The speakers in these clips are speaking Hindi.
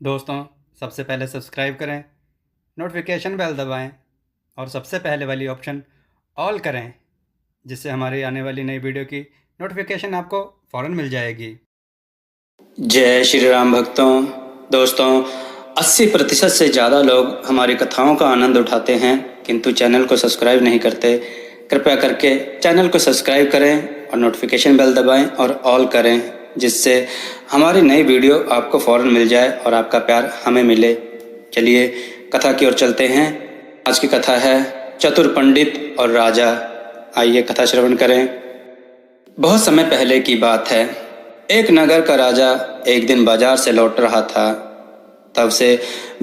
दोस्तों, सबसे पहले सब्सक्राइब करें, नोटिफिकेशन बेल दबाएं और सबसे पहले वाली ऑप्शन ऑल करें, जिससे हमारी आने वाली नई वीडियो की नोटिफिकेशन आपको फ़ौरन मिल जाएगी। जय श्री राम भक्तों। दोस्तों, 80% से ज़्यादा लोग हमारी कथाओं का आनंद उठाते हैं किंतु चैनल को सब्सक्राइब नहीं करते। कृपया करके चैनल को सब्सक्राइब करें और नोटिफिकेशन बेल दबाएं और ऑल करें, जिससे हमारी नई वीडियो आपको फ़ौरन मिल जाए और आपका प्यार हमें मिले। चलिए कथा की ओर चलते हैं। आज की कथा है चतुर पंडित और राजा। आइए कथा श्रवण करें। बहुत समय पहले की बात है। एक नगर का राजा एक दिन बाजार से लौट रहा था। तब से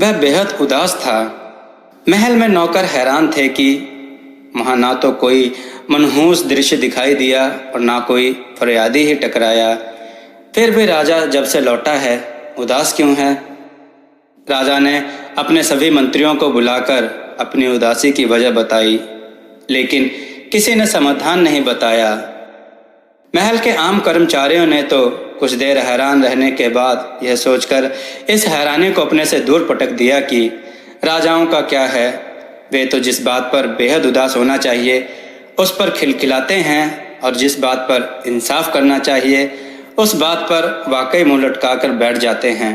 वह बेहद उदास था। महल में नौकर हैरान थे कि वहां ना तो कोई मनहूस दृश्य दिखाई दिया और ना कोई फरियादी ही टकराया। फिर भी राजा जब से लौटा है, उदास क्यों है? राजा ने अपने सभी मंत्रियों को बुलाकर अपनी उदासी की वजह बताई, लेकिन किसी ने समाधान नहीं बताया। महल के आम कर्मचारियों ने तो कुछ देर हैरान रहने के बाद यह सोचकर इस हैरानी को अपने से दूर पटक दिया कि राजाओं का क्या है, वे तो जिस बात पर बेहद उदास होना चाहिए उस पर खिलखिलाते हैं और जिस बात पर इंसाफ करना चाहिए उस बात पर वाकई मुंह लटकाकर बैठ जाते हैं।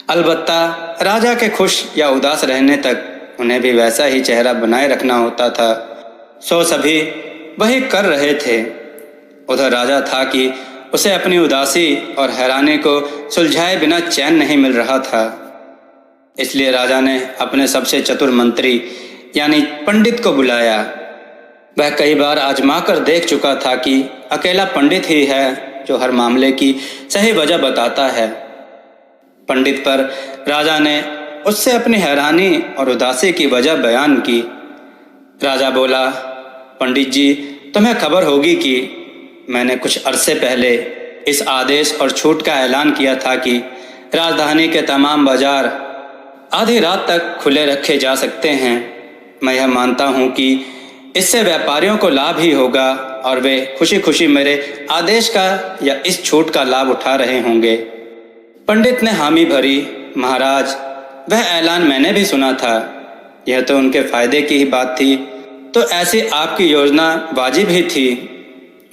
अलबत्ता राजा के खुश या उदास रहने तक उन्हें भी वैसा ही चेहरा बनाए रखना होता था। सो सभी वही कर रहे थे। उधर राजा था कि उसे अपनी उदासी और हैरानी को सुलझाए बिना चैन नहीं मिल रहा था। इसलिए राजा ने अपने सबसे चतुर मंत्री यानी पंडित को बुलाया। वह कई बार आजमा कर देख चुका था कि अकेला पंडित ही है जो हर मामले की सही वजह बताता है। पंडित पर राजा ने उससे अपनी हैरानी और उदासी की वजह बयान की। राजा बोला, पंडित जी, तुम्हें खबर होगी कि मैंने कुछ अरसे पहले इस आदेश और छूट का ऐलान किया था कि राजधानी के तमाम बाजार आधी रात तक खुले रखे जा सकते हैं। मैं यह मानता हूं कि इससे व्यापारियों को लाभ ही होगा और वे खुशी खुशी मेरे आदेश का या इस छूट का लाभ उठा रहे होंगे। पंडित ने हामी भरी। महाराज, वह ऐलान मैंने भी सुना था। यह तो उनके फायदे की ही बात थी, तो ऐसी आपकी योजना वाजिब ही थी।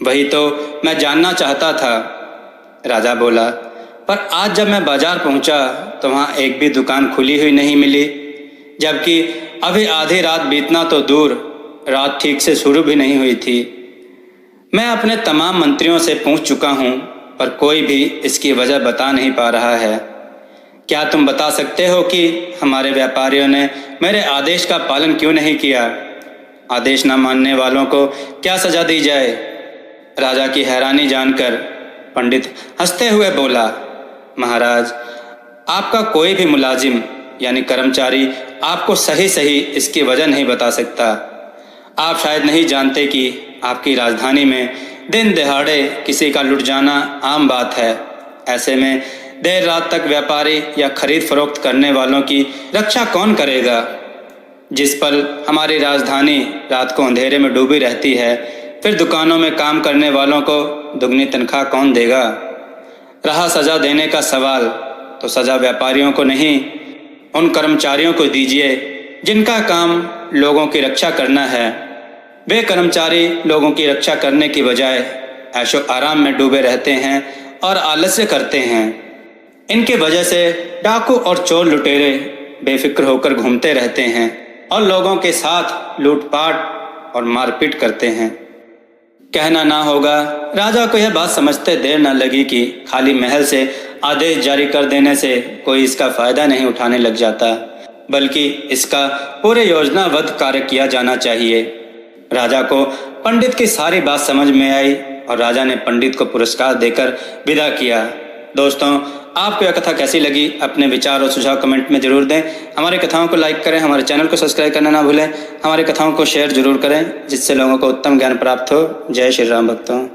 वही तो मैं जानना चाहता था। राजा बोला, पर आज जब मैं बाजार पहुंचा तो वहां एक भी दुकान खुली हुई नहीं मिली, जबकि अभी आधी रात बीतना तो दूर, रात ठीक से शुरू भी नहीं हुई थी। मैं अपने तमाम मंत्रियों से पूछ चुका हूं, पर कोई भी इसकी वजह बता नहीं पा रहा है। क्या तुम बता सकते हो कि हमारे व्यापारियों ने मेरे आदेश का पालन क्यों नहीं किया? आदेश न मानने वालों को क्या सजा दी जाए? राजा की हैरानी जानकर पंडित हंसते हुए बोला, महाराज, आपका कोई भी मुलाजिम यानी कर्मचारी आपको सही सही इसकी वजह नहीं बता सकता। आप शायद नहीं जानते कि आपकी राजधानी में दिन दहाड़े किसी का लुट जाना आम बात है। ऐसे में देर रात तक व्यापारी या खरीद फरोख्त करने वालों की रक्षा कौन करेगा? जिस पल हमारी राजधानी रात को अंधेरे में डूबी रहती है, फिर दुकानों में काम करने वालों को दुगनी तनख्वाह कौन देगा? रहा सजा देने का सवाल, तो सजा व्यापारियों को नहीं, उन कर्मचारियों को दीजिए जिनका काम लोगों की रक्षा करना है। वे कर्मचारी लोगों की रक्षा करने की बजाय ऐशो आराम में डूबे रहते हैं और आलस्य करते हैं। इनकी वजह से डाकू और चोर लुटेरे बेफिक्र होकर घूमते रहते हैं और लोगों के साथ लूटपाट और मारपीट करते हैं। कहना ना होगा, राजा को यह बात समझते देर न लगी कि खाली महल से आदेश जारी कर देने से कोई इसका फायदा नहीं उठाने लग जाता, बल्कि इसका पूरे योजनाबद्ध कार्य किया जाना चाहिए। राजा को पंडित की सारी बात समझ में आई और राजा ने पंडित को पुरस्कार देकर विदा किया। दोस्तों, आपको यह कथा कैसी लगी? अपने विचार और सुझाव कमेंट में जरूर दें। हमारी कथाओं को लाइक करें, हमारे चैनल को सब्सक्राइब करना ना भूलें। हमारी कथाओं को शेयर जरूर करें, जिससे लोगों को उत्तम ज्ञान प्राप्त हो। जय श्री राम भक्तों।